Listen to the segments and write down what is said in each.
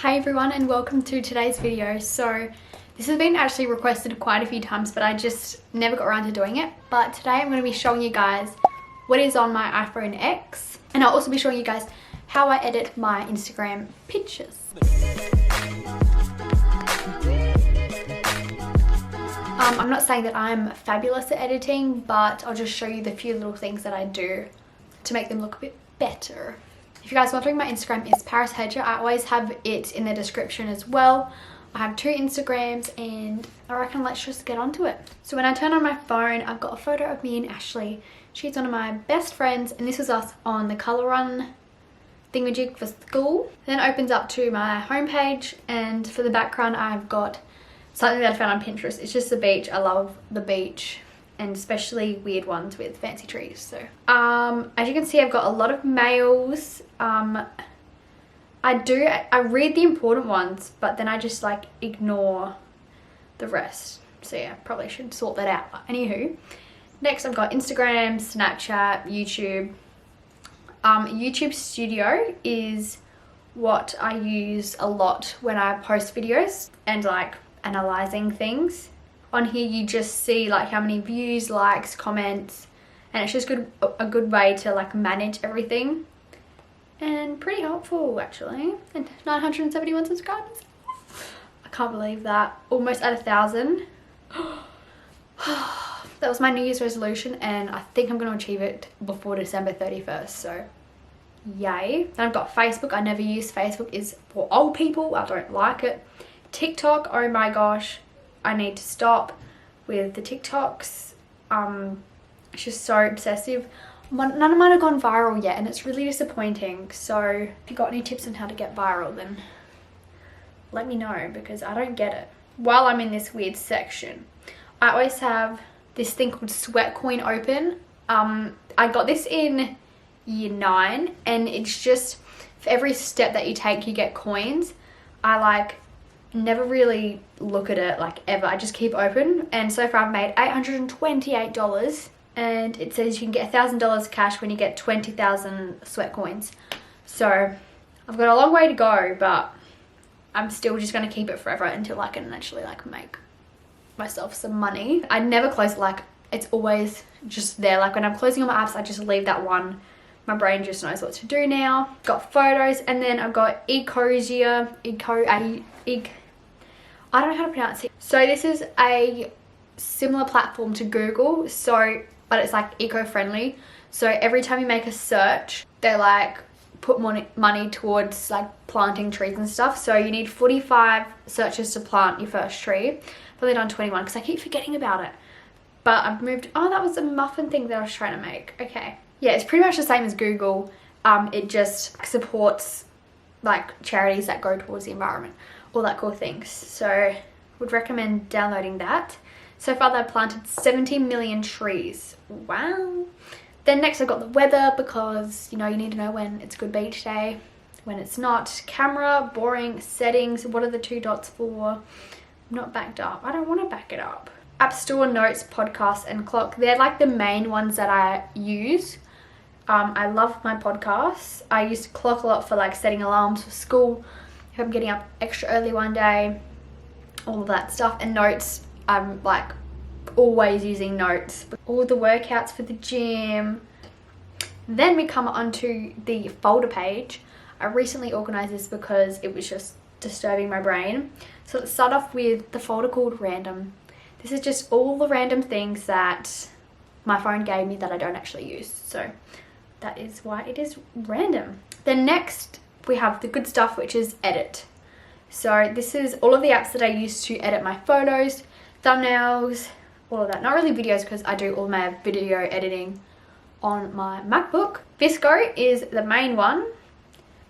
Hi everyone and welcome to today's video. So this has been actually requested quite a few times, but I just never got around to doing it. But today I'm going to be showing you guys what is on my iPhone X, and I'll also be showing you guys how I edit my Instagram pictures. I'm not saying that I'm fabulous at editing, but I'll just show you the few little things that I do to make them look a bit better. If you guys are wondering, my Instagram is Paris Hedger. I always have it in the description as well. I have 2 Instagrams and I reckon let's just get onto it. So when I turn on my phone, I've got a photo of me and Ashley. She's one of my best friends and this was us on the colour run thingamajig for school. Then it opens up to my homepage, and for the background I've got something that I found on Pinterest. It's just the beach. I love the beach, and especially weird ones with fancy trees. So as you can see, I've got a lot of mails. I read the important ones, but then I just like ignore the rest. So yeah, probably should sort that out. But anywho, next I've got Instagram, Snapchat, YouTube. YouTube Studio is what I use a lot when I post videos and like analyzing things. On here you just see like how many views, likes, comments, and it's just a good way to like manage everything, and pretty helpful actually. And 971 subscribers. I can't believe that. Almost at 1,000. That was my New Year's resolution and I think I'm going to achieve it before December 31st, so yay. Then I've got Facebook. I never use Facebook. It's for old people. I don't like it. TikTok, oh my gosh, I need to stop with the TikToks. It's just so obsessive. None of mine have gone viral yet and it's really disappointing. So if you got any tips on how to get viral, then let me know because I don't get it. While I'm in this weird section, I always have this thing called Sweat Coin open. I got this in year 9 and it's just for every step that you take you get coins. I like never really look at it like ever. I just keep open, and so far I've made $828 and it says you can get $1,000 cash when you get 20,000 sweat coins. So I've got a long way to go, but I'm still just going to keep it forever until I can actually like make myself some money. I never close it, like it's always just there. Like when I'm closing all my apps, I just leave that one. My brain just knows what to do now. Got photos, and then I've got Ecosia, I don't know how to pronounce it. So this is a similar platform to Google, but it's like eco-friendly. So every time you make a search, they like put money towards like planting trees and stuff. So you need 45 searches to plant your first tree. I've only done 21 because I keep forgetting about it. But I've moved, oh, that was a muffin thing that I was trying to make. Okay. Yeah, it's pretty much the same as Google. It just supports like charities that go towards the environment, all that cool things. So would recommend downloading that. So far they've planted 70 million trees. Wow. Then next I've got the weather, because you know you need to know when it's a good beach day, when it's not. Camera, boring, settings, what are the 2 dots for? I'm not backed up. I don't want to back it up. App Store, notes, podcast, and clock. They're like the main ones that I use. I love my podcasts. I use clock a lot for like setting alarms for school, if I'm getting up extra early one day, all of that stuff. And notes, I'm like always using notes. All the workouts for the gym. Then we come onto the folder page. I recently organized this because it was just disturbing my brain. So let's start off with the folder called random. This is just all the random things that my phone gave me that I don't actually use. So that is why it is random. Then next we have the good stuff, which is edit. So this is all of the apps that I use to edit my photos, thumbnails, all of that. Not really videos because I do all my video editing on my MacBook. Visco is the main one.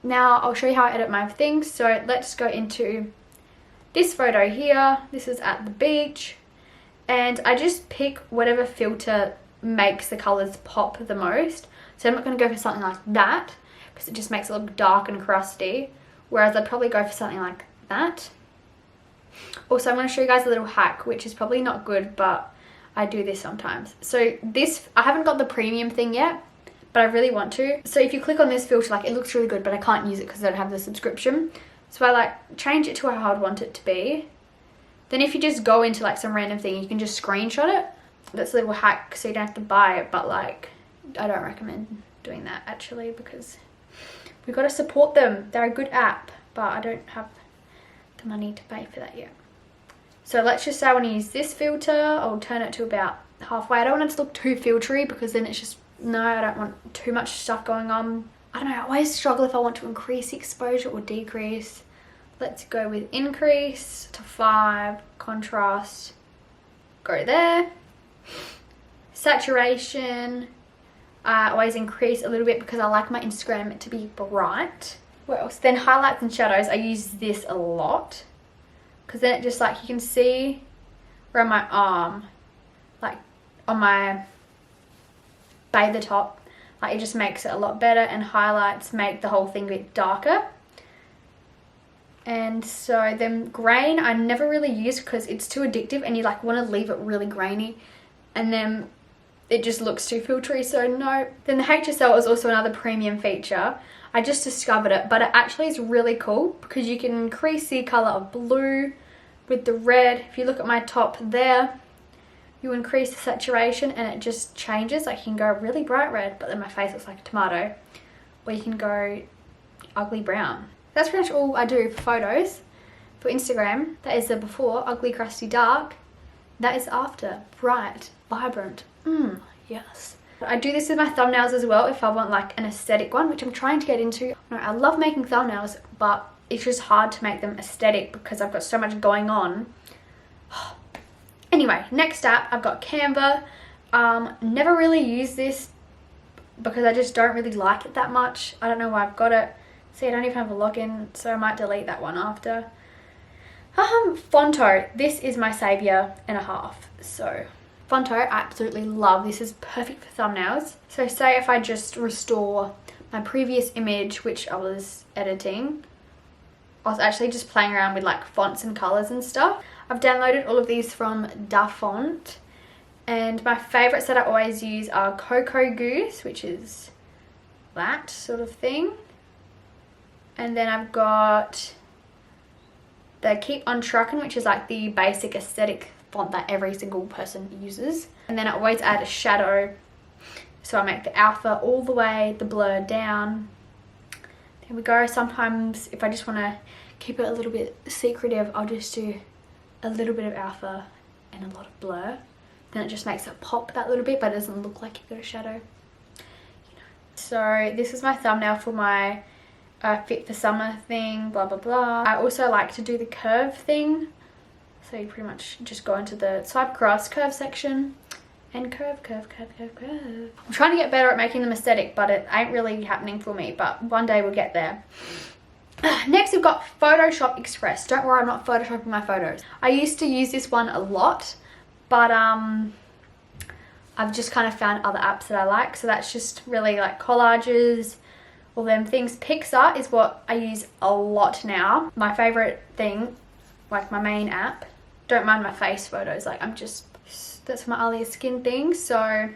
Now I'll show you how I edit my things. So let's go into this photo here. This is at the beach. And I just pick whatever filter makes the colors pop the most. So I'm not going to go for something like that because it just makes it look dark and crusty. Whereas I'd probably go for something like that. Also, I'm going to show you guys a little hack, which is probably not good, but I do this sometimes. So this, I haven't got the premium thing yet, but I really want to. So if you click on this filter, like it looks really good, but I can't use it because I don't have the subscription. So I like change it to how I'd want it to be. Then if you just go into like some random thing, you can just screenshot it. That's a little hack so you don't have to buy it, but like I don't recommend doing that actually because we've got to support them. They're a good app, but I don't have the money to pay for that yet. So let's just say I want to use this filter. I'll turn it to about halfway. I don't want it to look too filtery because then it's just, no, I don't want too much stuff going on. I don't know, I always struggle if I want to increase the exposure or decrease. Let's go with increase to 5, contrast, go there. Saturation, I always increase a little bit because I like my Instagram to be bright. What else? Then highlights and shadows, I use this a lot because then it just like, you can see around my arm, like on my bather top, like it just makes it a lot better, and highlights make the whole thing a bit darker. And so then grain I never really use because it's too addictive and you like want to leave it really grainy and then it just looks too filtery, so no. Then the HSL is also another premium feature. I just discovered it, but it actually is really cool because you can increase the color of blue with the red. If you look at my top there, you increase the saturation and it just changes. Like you can go really bright red, but then my face looks like a tomato, or you can go ugly brown. That's pretty much all I do for photos. For Instagram, that is the before, ugly, crusty, dark. That is after, bright, vibrant. Yes. I do this with my thumbnails as well if I want like an aesthetic one, which I'm trying to get into. No, I love making thumbnails, but it's just hard to make them aesthetic because I've got so much going on. Anyway, next app, I've got Canva. Never really use this because I just don't really like it that much. I don't know why I've got it. See, I don't even have a login, so I might delete that one after. Fonto, this is my savior and a half. So Fonto, I absolutely love. This is perfect for thumbnails. So say if I just restore my previous image, which I was editing, I was actually just playing around with like fonts and colors and stuff. I've downloaded all of these from Da Font, and my favorites that I always use are Cocoa Goose, which is that sort of thing. And then I've got the Keep on Truckin', which is like the basic aesthetic font that every single person uses. And then I always add a shadow, so I make the alpha all the way, the blur down. There we go. Sometimes if I just want to keep it a little bit secretive, I'll just do a little bit of alpha and a lot of blur. Then it just makes it pop that little bit, but it doesn't look like you've got a shadow. You know. So this is my thumbnail for my fit for summer thing, blah blah blah. I also like to do the curve thing, so you pretty much just go into the swipe across curve section and curve. I'm trying to get better at making them aesthetic, but it ain't really happening for me, but one day we'll get there. Next we've got Photoshop Express. Don't worry, I'm not photoshopping my photos. I used to use this one a lot, but I've just kind of found other apps that I like, so that's just really like collages, all them things. Pixar is what I use a lot now. My favorite thing, like my main app. Don't mind my face photos, like that's my Alia skin thing. So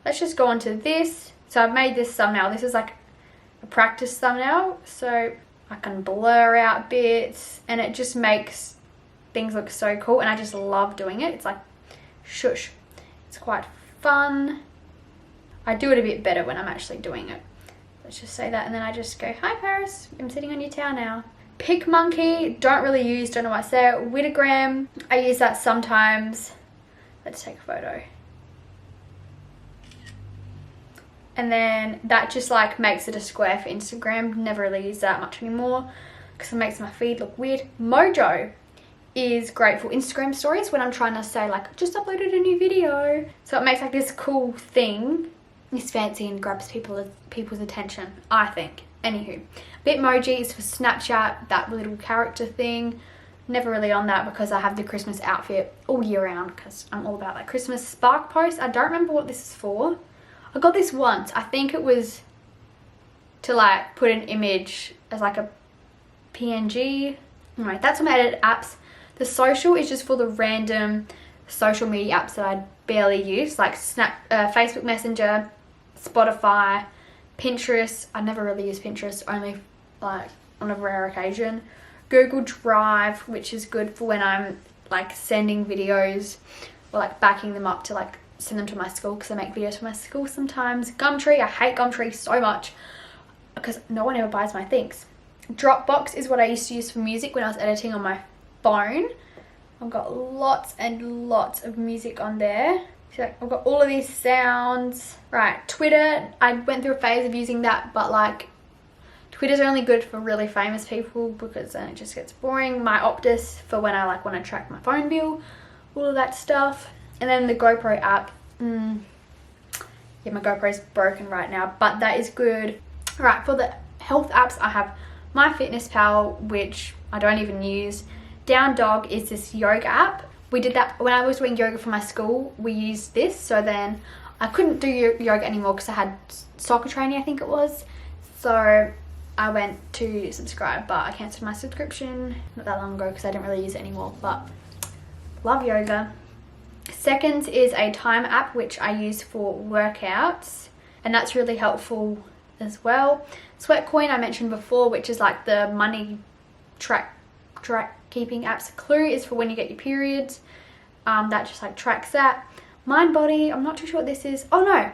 let's just go on to this. So I've made this thumbnail. This is like a practice thumbnail, so I can blur out bits and it just makes things look so cool, and I just love doing it. It's like shush. It's quite fun. I do it a bit better when I'm actually doing it. Let's just say that, and then I just go, hi Paris, I'm sitting on your towel now. PicMonkey, don't really use, don't know what I say. Widogram, I use that sometimes. Let's take a photo. And then that just like makes it a square for Instagram. Never really use that much anymore because it makes my feed look weird. Mojo is great for Instagram stories when I'm trying to say like, just uploaded a new video. So it makes like this cool thing. It's fancy and grabs people's attention, I think. Anywho, Bitmoji is for Snapchat, that little character thing. Never really on that because I have the Christmas outfit all year round because I'm all about like Christmas. Spark Post, I don't remember what this is for. I got this once. I think it was to like put an image as like a PNG. Anyway, that's my edit apps. The social is just for the random social media apps that I barely use, like Facebook Messenger, Spotify, Pinterest. I never really use Pinterest, only like on a rare occasion. Google Drive, which is good for when I'm like sending videos or like backing them up to like send them to my school, because I make videos for my school sometimes. Gumtree, I hate Gumtree so much because no one ever buys my things. Dropbox is what I used to use for music when I was editing on my phone. I've got lots and lots of music on there. So I've got all of these sounds. Right, Twitter, I went through a phase of using that, but like Twitter's only good for really famous people because then it just gets boring. My Optus for when I like want to track my phone bill, all of that stuff. And then the GoPro app. Yeah, my GoPro's broken right now, but that is good. Right, for the health apps, I have MyFitnessPal, which I don't even use. Down Dog is this yoga app. We did that when I was doing yoga for my school. We used this, so then I couldn't do yoga anymore because I had soccer training, I think it was. So I went to subscribe, but I cancelled my subscription not that long ago because I didn't really use it anymore. But love yoga. Seconds is a time app which I use for workouts, and that's really helpful as well. Sweatcoin I mentioned before, which is like the money track keeping apps. Clue is for when you get your periods. That just like tracks that. Mindbody, I'm not too sure what this is. Oh no,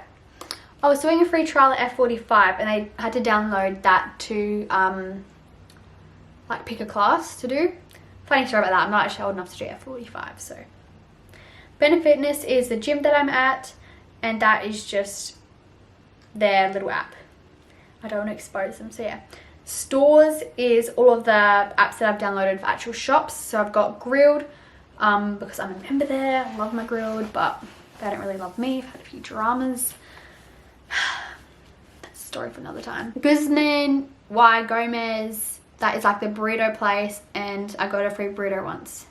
I was doing a free trial at F45 and I had to download that to like pick a class to do. Funny story about that, I'm not actually old enough to do F45. So Benefitness is the gym that I'm at, and that is just their little app. I don't want to expose them, so yeah. Stores is all of the apps that I've downloaded for actual shops. So I've got Grilled, because I'm a member there. I love my Grilled, but they don't really love me. I've had a few dramas. That's a story for another time. Guzman Y Gomez, that is like the burrito place, and I got a free burrito once,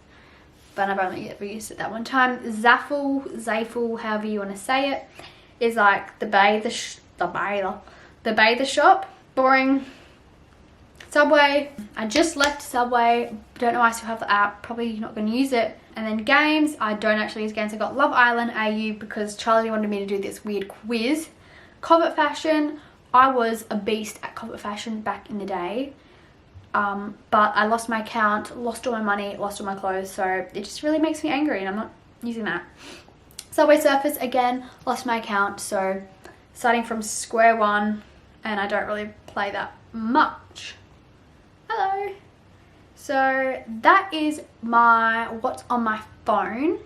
but I've only ever used it that one time. Zaful, however you want to say it, is like the bather shop. Boring. Subway, I just left Subway, don't know why I still have the app, probably not going to use it. And then games, I don't actually use games. I got Love Island AU because Charlie wanted me to do this weird quiz. Covert Fashion, I was a beast at Covert Fashion back in the day, but I lost my account, lost all my money, lost all my clothes, so it just really makes me angry and I'm not using that. Subway Surfers, again, lost my account, so starting from square one, and I don't really play that much. Hello. So that is my what's on my phone.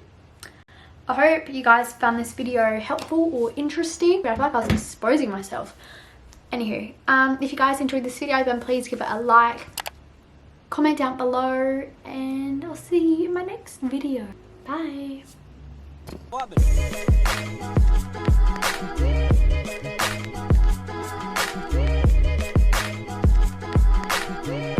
I hope you guys found this video helpful or interesting. I feel like I was exposing myself. Anywho, if you guys enjoyed this video, then please give it a like, comment down below, and I'll see you in my next video. Bye.